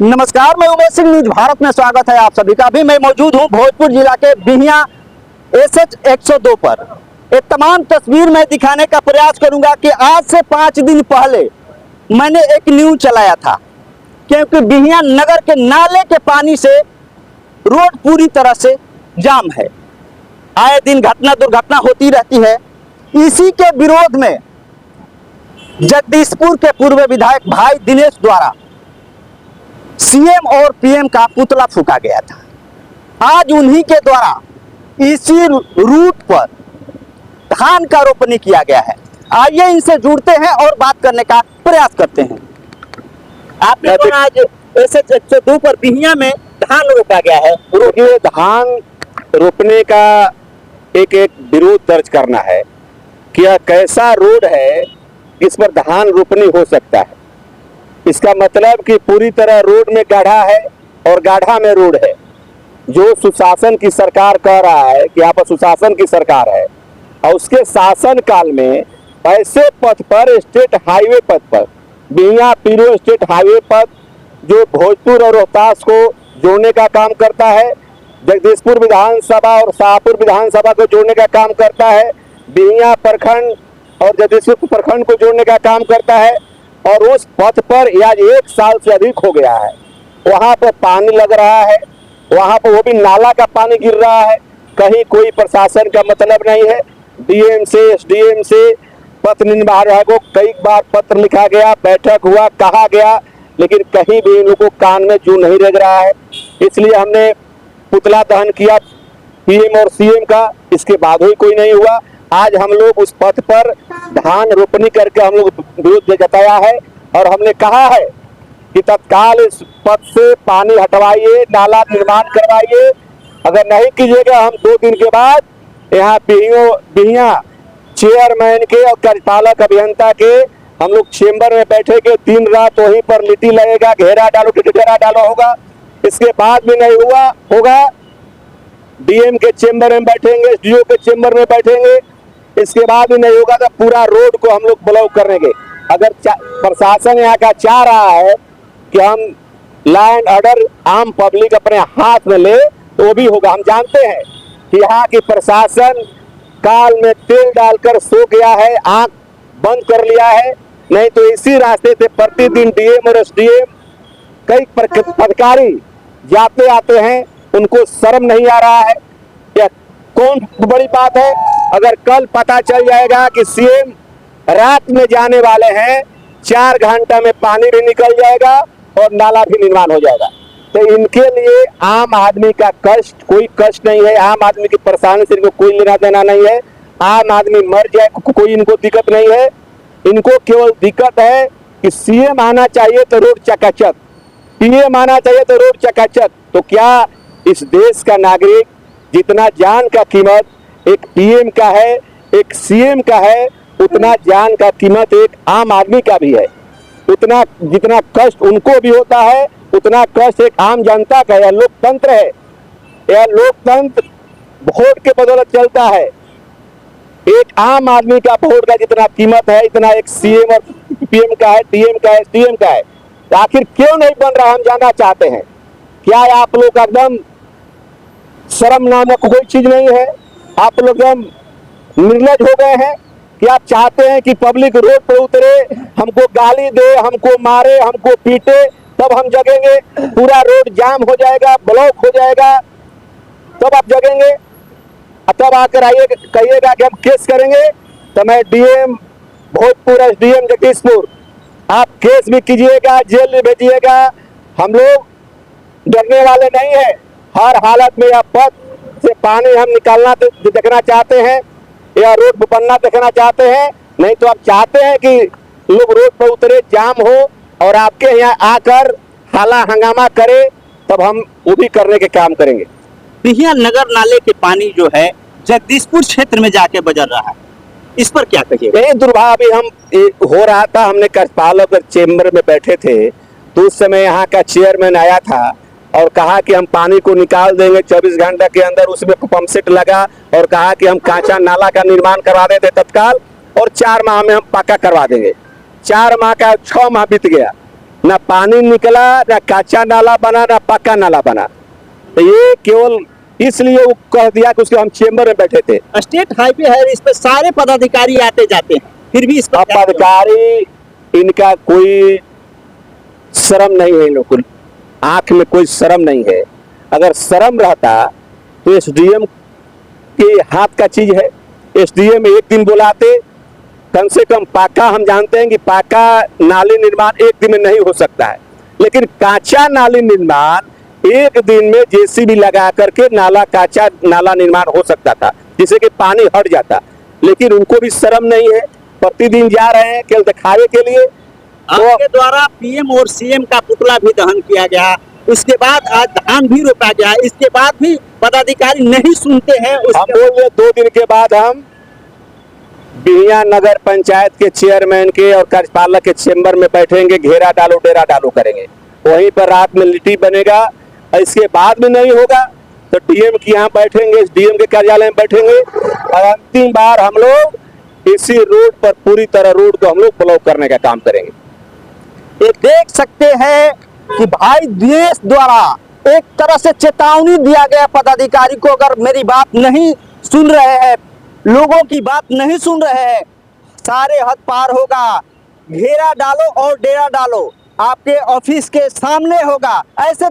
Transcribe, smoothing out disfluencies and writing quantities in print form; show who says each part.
Speaker 1: नमस्कार, मैं उमेश सिंह, न्यूज भारत में स्वागत है आप सभी का। अभी मैं मौजूद हूं भोजपुर जिला के बिहिया SH 102 पर। एक तमाम तस्वीर मैं दिखाने का प्रयास करूंगा कि आज से 5 दिन पहले मैंने एक न्यूज चलाया था, क्योंकि बिहिया नगर के नाले के पानी से रोड पूरी तरह से जाम है। आए दिन घटना दुर्घटना होती रहती है। इसी के विरोध में जगदीशपुर के पूर्व विधायक भाई दिनेश द्वारा CM और PM का पुतला फूंका गया था। आज उन्हीं के द्वारा इसी रूट पर धान का रोपनी किया गया है। आइए इनसे जुड़ते हैं और बात करने का प्रयास करते हैं। आपने तो आज SH 102 पर बिहिया में धान रोपा गया है।
Speaker 2: ये धान रोपने का एक विरोध दर्ज करना है कि यह कैसा रोड है इस पर धान रोपनी हो सकता है। इसका मतलब कि पूरी तरह रोड में गाढ़ा है और गाढ़ा में रोड है। जो सुशासन की सरकार कह रहा है कि यहाँ पर सुशासन की सरकार है, और उसके शासन काल में ऐसे पथ पर, स्टेट हाईवे पथ पर, बिहिया पीरो स्टेट हाईवे पथ जो भोजपुर और रोहतास को जोड़ने का काम करता है, जगदीशपुर विधानसभा और शाहपुर विधानसभा को जोड़ने का काम करता है, बिहिया प्रखंड और जगदीशपुर प्रखंड को जोड़ने का काम करता है, और उस पथ पर आज 1 साल से अधिक हो गया है। वहाँ पर पानी लग रहा है, वहाँ पर वो भी नाला का पानी गिर रहा है। कहीं कोई प्रशासन का मतलब नहीं है। DM से, SDM से, पथ निर्माण को कई बार पत्र लिखा गया, बैठक हुआ, कहा गया, लेकिन कहीं भी इन लोगों को कान में जू नहीं लग रहा है। इसलिए हमने पुतला दहन किया PM और CM का। इसके बाद ही कोई नहीं हुआ। आज हम लोग उस पथ पर धान रोपनी करके हम लोग विरोध जताया है, और हमने कहा है कि तत्काल इस पथ से पानी हटवाइए, नाला निर्माण करवाइए। अगर नहीं कीजिएगा, हम 2 दिन के बाद यहाँ बिहिया चेयरमैन के और कार्यपालक अभियंता के हम लोग चेंबर में बैठेंगे। दिन रात वहीं पर लिट्टी लगेगा, घेरा डालो होगा। इसके बाद भी नहीं होगा, DM के चेंबर में बैठेंगे, SDO के चेंबर में बैठेंगे। इसके बाद भी नहीं होगा तो पूरा रोड को हम लोग ब्लॉक करेंगे। अगर प्रशासन यहाँ का चाह रहा है कि हम लैंड ऑर्डर आम पब्लिक अपने हाथ में ले, तो वो भी होगा। हम जानते हैं कि यहाँ की प्रशासन काल में तेल डालकर सो गया है, आंख बंद कर लिया है। नहीं तो इसी रास्ते से प्रतिदिन DM और SDM कई अधिकारी जाते आते हैं, उनको शर्म नहीं आ रहा है। यह कौन बड़ी बात है? अगर कल पता चल जाएगा कि CM रात में जाने वाले हैं, 4 घंटा में पानी भी निकल जाएगा और नाला भी निर्माण हो जाएगा, तो इनके लिए आम आदमी का कष्ट कोई कष्ट नहीं है। आम आदमी की परेशानी से इनको कोई लेना देना नहीं है। आम आदमी मर जाए कोई इनको दिक्कत नहीं है। इनको केवल दिक्कत है कि CM आना चाहिए तो रोड चकाचक, PM आना चाहिए तो रोड चकाचक। तो क्या इस देश का नागरिक जितना जान का कीमत एक PM का है, एक CM का है, उतना जान का कीमत एक आम आदमी का भी है। उतना जितना कष्ट उनको भी होता है, उतना कष्ट एक आम जनता का। यह लोकतंत्र है। यह लोकतंत्र वोट के बदौलत चलता है। एक आम आदमी का वोट का जितना कीमत है, इतना एक CM और PM का है, DM का है, SDM का है। तो आखिर क्यों नहीं बन रहा, हम जानना चाहते हैं। क्या आप लोग एकदम शर्म नामक कोई चीज नहीं है? आप लोग एकदम निर्लज हो गए हैं कि आप चाहते हैं कि पब्लिक रोड पर उतरे, हमको गाली दे, हमको मारे, हमको पीटे, तब हम जगेंगे। पूरा रोड जाम हो जाएगा, ब्लॉक हो जाएगा, तब आप जगेंगे। तब आकर आइए कहिएगा कि हम केस करेंगे। तो मैं DM भोजपुर, SDM जगदीशपुर, आप केस भी कीजिएगा, जेल भी भेजिएगा। हम लोग डरने वाले नहीं है। हर हालत में यह पथ से पानी हम निकालना देखना चाहते हैं, या रोड बनना देखना चाहते हैं। नहीं तो आप चाहते हैं कि लोग रोड पर उतरे, जाम हो और आपके यहाँ आकर हाला हंगामा करे, तब हम वो भी करने के काम करेंगे।
Speaker 1: बिहिया नगर नाले के पानी जो है जगदीशपुर क्षेत्र में जाके बजर रहा है, इस पर क्या कहिएगा?
Speaker 2: नहीं, दुर्भाग्य अभी हम हो रहा था, हमने कार्यपालक चेंबर में बैठे थे, तो उस समय यहाँ का चेयरमैन आया था और कहा कि हम पानी को निकाल देंगे 24 घंटा के अंदर। उसमें पंप सेट लगा और कहा कि हम कांचा नाला का निर्माण करवा देते तत्काल, और 4 माह में हम पक्का करवा देंगे। 4 माह का 6 माह बीत गया। ना पानी निकला, ना कच्चा नाला बना, ना पक्का नाला बना। तो ये केवल इसलिए वो कह दिया कि उसके हम चेंबर में बैठे थे।
Speaker 1: स्टेट हाईवे है, इस पे सारे पदाधिकारी आते जाते हैं, फिर भी इस पर क्या करें?
Speaker 2: पदाधिकारी इनका कोई शर्म नहीं है, इन लोग को आंख में कोई शर्म नहीं है। अगर शर्म रहता तो एसडीएम के हाथ का चीज है। एसडीएम एक दिन बुलाते, कम से कम पाका, हम जानते हैं कि पाका नाली निर्माण एक दिन में नहीं हो सकता है, लेकिन कांचा नाली निर्माण एक दिन में जेसीबी लगा करके नाला कांचा नाला निर्माण हो सकता था, जिससे कि पानी हट जाता। लेकिन उनको भी शर्म नहीं है, प्रतिदिन जा रहे हैं केवल दिखावे के लिए।
Speaker 1: आपके द्वारा पीएम और सीएम का पुतला भी दहन किया गया, उसके बाद आज धान भी रोपा गया, इसके बाद भी पदाधिकारी नहीं सुनते हैं।
Speaker 2: हम बोल रहे 2 दिन के बाद हम बिहिया नगर पंचायत के चेयरमैन के और कार्यपालक के चेंबर में बैठेंगे, घेरा डालो डेरा डालो करेंगे, वहीं पर रात में लिट्टी बनेगा। और इसके बाद में नहीं होगा तो डीएम के यहाँ बैठेंगे, डीएम के कार्यालय में बैठेंगे, और अंतिम बार हम लोग इसी रोड पर पूरी तरह रोड को हम लोग ब्लॉक करने का काम करेंगे।
Speaker 1: ये देख सकते हैं कि भाई देश द्वारा एक तरह से चेतावनी दिया गया पदाधिकारी को, अगर मेरी बात नहीं सुन रहे हैं, लोगों की बात नहीं सुन रहे हैं, सारे हद पार होगा। घेरा डालो और डेरा डालो आपके ऑफिस के सामने होगा। ऐसे